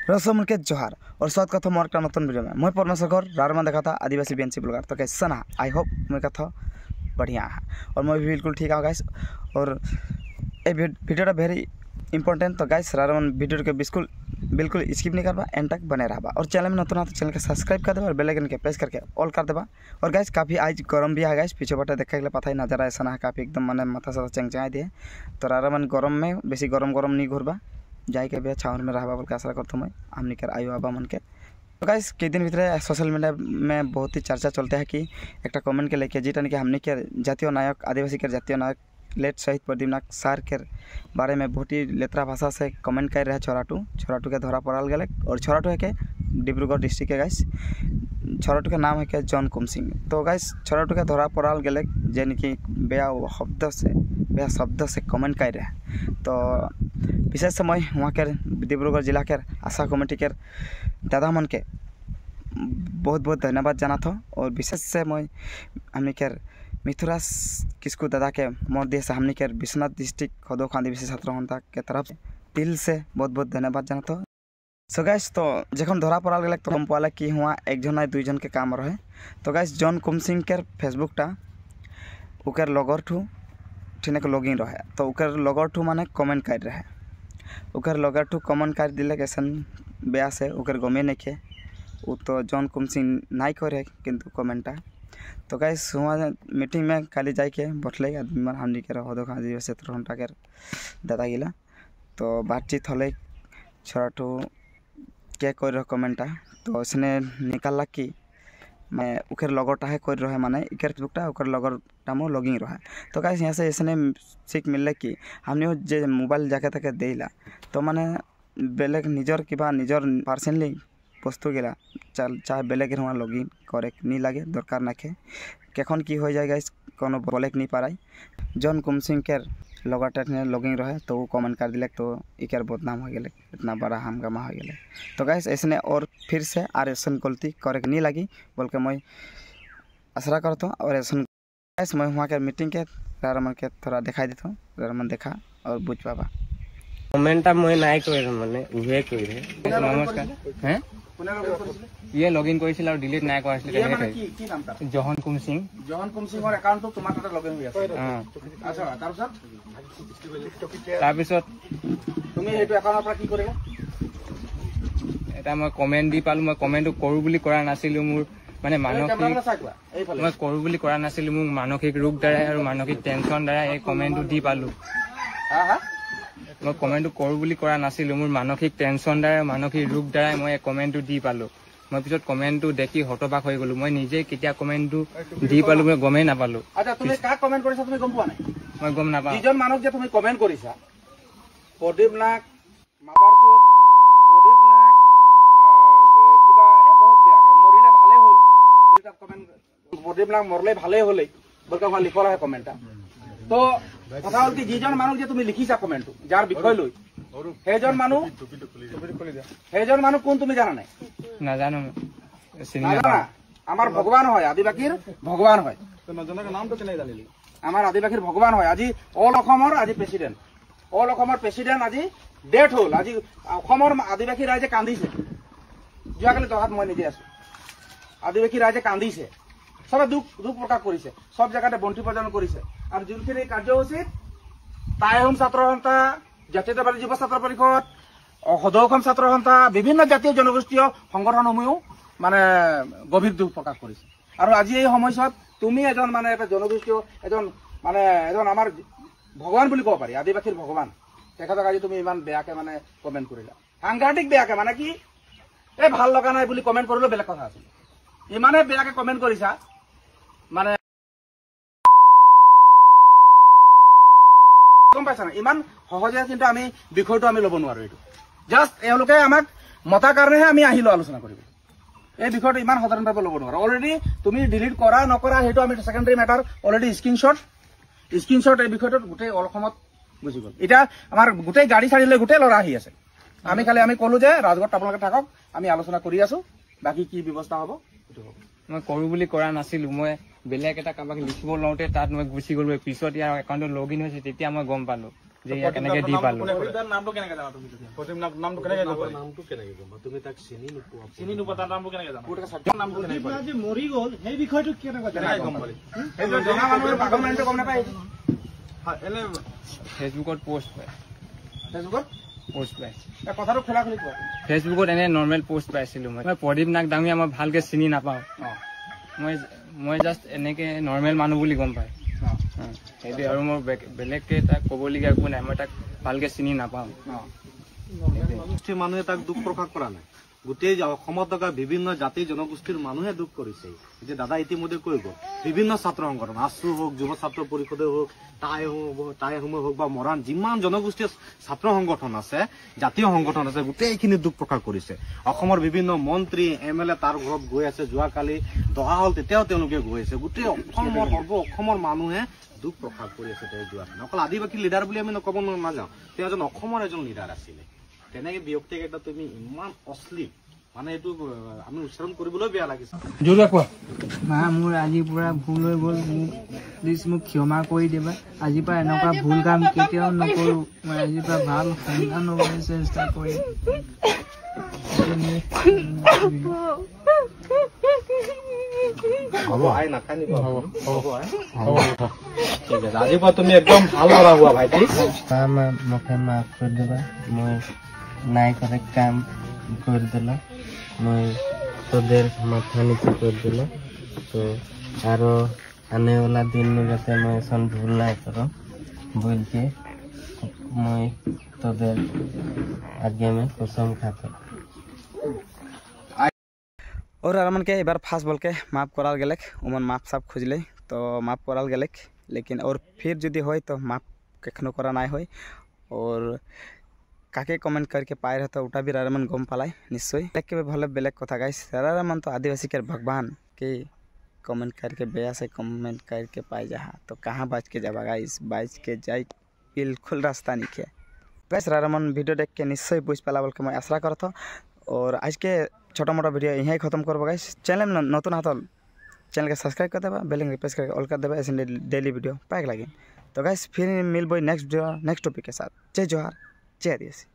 रसम के जोहार और स्वागत करता मोर का नतन वीडियो में मैं परमेश्वर घर रारमा देखा था आदिवासी बीएनसी ब्लॉगर। तो कैसा ना आई होप मैं कथा बढ़िया है और मैं भी बिल्कुल ठीक है गाइस। और ये वीडियो वेरी इंपॉर्टेंट। तो गाइस रारमन वीडियो के बिल्कुल स्किप नहीं करवा एंड तक बने रहा। और चैनल में नतुन तो चैनल के सब्सक्राइब कर देवा और बेल आइकन के प्रेस करके ऑल कर देवा। और गाइस काफ़ी आज गरम भी है गाइस, पीछे बटे देखा के पता ही नजर ऐसा ना है, काफ़ी एकदम मैंने माथा साथा चेंगचेंगाई दिए। तो रारमन गरम में बेसी गरम नहीं घूरबा जाए के छावर में रहा बोल के आशा करता मैं हमने कर आयु आबा मन के। तो गाइस कई दिन भीतर सोशल मीडिया में बहुत ही चर्चा चलते हैं कि एक कमेंट के लेके जीटा कि हमने के जातीय नायक आदिवासी के जातीय नायक लेट शहीद प्रदीपनाथ सार के बारे में बहुत ही लेतरा भाषा से कमेंट कर रहे छोराटू के धरा पड़ाल गए। और छोराटू है के डिब्रूगढ़ डिस्ट्रिक्ट के गाइस, छोराटू के नाम है के जॉन कुमसिंग। तो गाइस छोराटू के धरा पड़ाल गए जेन कि बेया शब्द से कमेंट कर रहे। तो विशेष समय वहाँ के डिब्रूगढ़ जिला के आशा कमेटी के दादा मन के बहुत बहुत धन्यवाद जाना था। और विशेष से मैं हमने के मिथुराज किसकू दादा के मोर देश हमने के विश्वनाथ डिस्ट्रिक्ट खदोख आदिवासी छात्र संस्था के तरफ दिल से बहुत बहुत धन्यवाद जाना था। सो गाइस तो जखन धरा पड़ाल गए तो हम पाला कि हुआ एक जन ना 2 जन के काम रहे। तो गाइस जॉन कुमसिंग के फेसबुकटा उकर लगोर ठू ठिने के लॉगिन रहे। तो उकर लगोर ठू माने कमेंट कर रहे, उकर लगोर ठू कमेंट कर दिले कैसन बेया से उकर गमे नहीं खे वो तो जॉन कुमसिंग नहीं करे किंतु कमेंटा। तो गाइस हुआ मीटिंग में खाली जाके बैठले आदमी मन हमनी के हदोख आदिवासी क्षेत्र घंटा के दादा गिला। तो बातचीत हले छोराटू क्या कर रहे कमेंटा। तो उसने निकाला कि मैं उकर लगरटा है कर रहे माने इकर फेसबुकटा उकर लगरटा मो लॉगिंग रहा। तो गाइस यहाँ से इसने सीख मिलले कि हमने जे मोबाइल जाके तक देला तो माने बेलेग निजर कि निजर पर्सनली बस्तु गिला चाहे बेलेग हुआ लॉगिन करे नहीं लगे दरकार नाखे कखन की हो जाए गाइस कोनो बोले नहीं पाराई। जॉन कुमसिंग के लगरटा लॉगिंग रहे तो वो कमेंट कर दिले तो इकर बदनाम हो गए, इतना बड़ा हंगामा हो गए। तो गाइस ऐसने और फिर से आर ऐसा गलती करे नहीं लगी बोल के मैं आशा करता हूँ। और ऐसा गाइस मैं वहाँ के मीटिंग के रारमन के थोड़ा दिखाई देता हूँ, रारमन देखा और बुझ पाबा कमेंटा मैं নাই কইৰ মানে উহে কইৰে নমস্কাৰ হে ये लॉगिन কৰিছিল আৰু ডিলিট নাই কৰা আছিল তেনেকৈ কি নামটা জহন কুমসিংৰ একাউণ্টটো তোমাৰ তাতে লগইন হৈ আছে। আচ্ছা তাৰপিছত তুমি এইটো একাউণ্টৰ পৰা কি কৰিলা এটা মই কমেন্ট দি পালো। মই কমেন্টটো কৰো বুলি কৰা নাছিলো, মোৰ মানে মানসিক মই কৰো বুলি কৰা নাছিলো, মোৰ মানসিক ৰোগ দ্বাৰা আৰু মানসিক টেনচন দ্বাৰা এই কমেন্টটো দি পালো। मैं कमेंट करूँ বুলি কৰা নাছিলো, মোৰ মানসিক টেনচন দ্বাৰা মানসিক ৰোগ দ্বাৰা মই কমেন্টটো দি পালো। মই পিছত কমেন্টটো দেখি হতবাক হৈ গলো, মই নিজে কেতিয়া কমেন্টটো দি পালো মই গমেই নাপালো। আচ্ছা তুমি কাক কমেন্ট কৰিছা তুমি গম পোৱা নাই? মই গম নাপাওঁ। যিজন মানুহ যে তুমি কমেন্ট কৰিছা প্ৰদীপনাথ মাদাৰচোদ প্ৰদীপনাথ কিবা এই বহুত বেয়াকে মৰিলে ভালে হ'ল বুলি তাত কমেন্ট প্ৰদীপনাথ মৰলে ভালে হ'লে বলকে মই লিখা হয় কমেন্টটা। তো কথা হল কি যিজন মানুহ যে তুমি লিখিছা কমেন্টটো যাৰ বিষয় লৈ সেইজন মানুহ কোন তুমি জানা নাই? নাজানো। আমাৰ ভগৱান হয়, আদিবাসীৰ ভগৱান হয়। আমাৰ আদিবাসীৰ ভগৱান হয়। আজি অল অসমৰ আজি প্ৰেসিডেন্ট আজি ডেথ হল। আজি অসমৰ আদিবাসী ৰাইজে কান্দিছে। যোৱাকালি দহাত মই নিজে আছো, আদিবাসী ৰাইজে কান্দিছে, সবে দুখ প্ৰকাশ কৰিছে, সব জায়গাতে বন্তি প্ৰদান কৰিছে। আৰ যোনখিনি কাৰ্যসূচীত টাইহোম ছাত্ৰ সন্থা, জাতীয়তাবাদী যুৱ ছাত্ৰ পৰিষদ, সদৌ অসম ছাত্ৰ সন্থা, বিভিন্ন জাতীয় জনগোষ্ঠীয় সংগঠনসমূহেও মানে গভীৰ দুখ প্ৰকাশ কৰিছে। আৰু আজি এই সময়ছোৱাত তুমি এজন মানে এটা জনগোষ্ঠীয় এজন আমাৰ ভগৱান বুলি ক'ব পাৰি, আদিবাসীৰ ভগৱান, তেখেতক আজি তুমি ইমান বেয়াকে মানে কমেণ্ট কৰিলা, সাংঘাতিক বেয়াকে। মানে কি এই ভাল লগা নাই বুলি কমেণ্ট কৰিলেও বেলেগ কথা আছিল, ইমানে বেয়াকে কমেণ্ট কৰিছা মানে গম পাইছা না। ইমান সহজে কিন্তু আমি বিষয়টো আমি ল'ব নোৱাৰো। এইটো জাষ্ট এওঁলোকে আমাক মতাৰ কাৰণেহে আমি আহিলো আলোচনা কৰিব। এই বিষয়টো ইমান সাধাৰণভাৱে ল'ব নোৱাৰো। অলৰেডি তুমি ডিলিট কৰা নকৰা সেইটো আমি সেকেন্ডাৰী মেটাৰ, অলৰেডি স্ক্ৰীনশ্বট এই বিষয়টোত গোটেই অসমত বুজি গ'ল। এতিয়া আমাৰ গোটেই গাড়ী চাড়ী লৈ গোটেই ল'ৰা আহি আছে। আমি ক'লো যে ৰাজগড়ত আপোনালোকে থাকক, আমি আলোচনা কৰি আছো, বাকী কি ব্যৱস্থা হ'ব সেইটো হ'ব। মই কৰো বুলি কৰা নাছিলো, মই বেলেগ এটা কাৰোবাক লিখিব লওঁতে তাত মই গুচি গ'লো। পিছত ইয়াৰ একাউণ্টত লগ ইন হৈছে, তেতিয়া মই গম পালো যে ইয়াক কেনেকৈ দি পালোঁ। নামটো কেনেকৈ জানা তুমি? প্ৰদীপ নামটো কেনেকৈ গম পালা? নামটো কেনেকৈ গম পালা? তুমি তাক চিনি নোপোৱা তাৰ নামটো কেনেকৈ জানা? নামটো কেনেকৈ পালা? আজি মৰি গ'ল সেই বিষয়টো কেনেকৈ গম পালি? সেইটো জনা মানুহৰ পাগল মানুহটো গম নাপায়। এনে ফেচবুকত পোষ্ট পায়। পোষ্ট পায় কথাটো খোলা খুলি কোৱা। ফেচবুকত এনে নৰ্মেল পোষ্ট পাইছিলোঁ মই প্ৰদীপ নাগ ডাঙৰীয়া মই ভালকৈ চিনি নাপাওঁ। মই জাষ্ট এনেকৈ নৰ্মেল মানুহ বুলি গম পায় সেইটোৱে। আৰু মোৰ বেলেগকৈ তাক ক'বলগীয়া একো নাই, মই তাক ভালকৈ চিনি নাপাওঁ। মানুহে তাক দুখ প্ৰকাশ কৰা নাই, গোটেই অসমত থকা বিভিন্ন জাতি জনগোষ্ঠীৰ মানুহে দুখ কৰিছে। যে দাদা ইতিমধ্যে কৈ গ'ল বিভিন্ন ছাত্ৰ সংগঠন আছু হওক, যুৱ ছাত্ৰ পৰিষদে হওক, টাইসমূহ হওক বা মৰাণ যিমান জনগোষ্ঠীয় ছাত্ৰ সংগঠন আছে, জাতীয় সংগঠন আছে, গোটেইখিনি দুখ প্ৰকাশ কৰিছে। অসমৰ বিভিন্ন মন্ত্ৰী MLA তাৰ ঘৰত গৈ আছে, যোৱাকালি দহা হ'ল তেতিয়াও তেওঁলোকে গৈ আছে। গোটেই অসমৰ মানুহে দুখ প্ৰকাশ কৰি আছে তেওঁ যোৱাখিনি। অকল আদিবাসী লিডাৰ বুলি আমি ক'ব নাযাওঁ, তেওঁ এজন অসমৰ এজন লিডাৰ আছিলে। তেনেকে ব্যক্তিক এটা তুমি ইমান অশ্লীল মানে এইটো আমি উচ্চাৰণ কৰিবলৈ বেয়া লাগিছে। মা মোৰ আজিৰ পৰা ভুল হৈ গ'ল, প্লিজ মোক ক্ষমা কৰি দিবা। আজিৰ পৰা এনেকুৱা ভুল কাম কেতিয়াও নকৰোঁ। মই আজিৰ পৰা ভাল সন্তান হ'বলৈ চেষ্টা কৰিম। হ'ব আই নাকান্দিব। ঠিক আছে, আজিৰ পৰা তুমি একদম ভাল ল'ৰা হোৱা ভাইটি। মোকে মাফ কৰি দিবা, মই নাই কৰে কাম কৰি দিলোঁ, মই তোদেৰ মাথা নিচে কৰি দিলোঁ। তো আৰু আনে वाला दिन में যাতে মই এখন ভুল নাই কৰোঁ বলকে মই তোদের आगे में कसम खाता। और अरमान के एक बार फास्ट बोल के माफ कराल गेलेक, उमन माफ साफ खोजले तो माफ कराल गेलेक। लेकिन और फिर यदि हो तो माफ कखनो करा ना हो। और काके कमेंट करके पाए रहे तो उटा भी रारामान गम पालाय निश्चय। के भले बेलेग कथा गाइस, रारामान तो आदिवासी के भगवान के कमेंट करके बेया से कमेंट करके पाए जहाँ तो कहाँ बाज के जाबा गाइस, बाज के जाए बिल्कुल रास्ता नहीं है गाइस। रारामान वीडियो देख के निश्चय बुझ पाला बोल के मैं आशा करता। और आज के छोटा मोटा वीडियो यहीं खत्म करबो गाइस। चैनल में नतुन हाथल चैनल के सब्सक्राइब कर देबा, बेल आइकन प्रेस करके ऑल कर देबा, ऐसे डेली वीडियो पाएक लगे। तो गाइस फिर मिलबो नेक्स्ट वीडियो नेक्स्ट टॉपिक के साथ। जय जोहार, जय आदिवासी।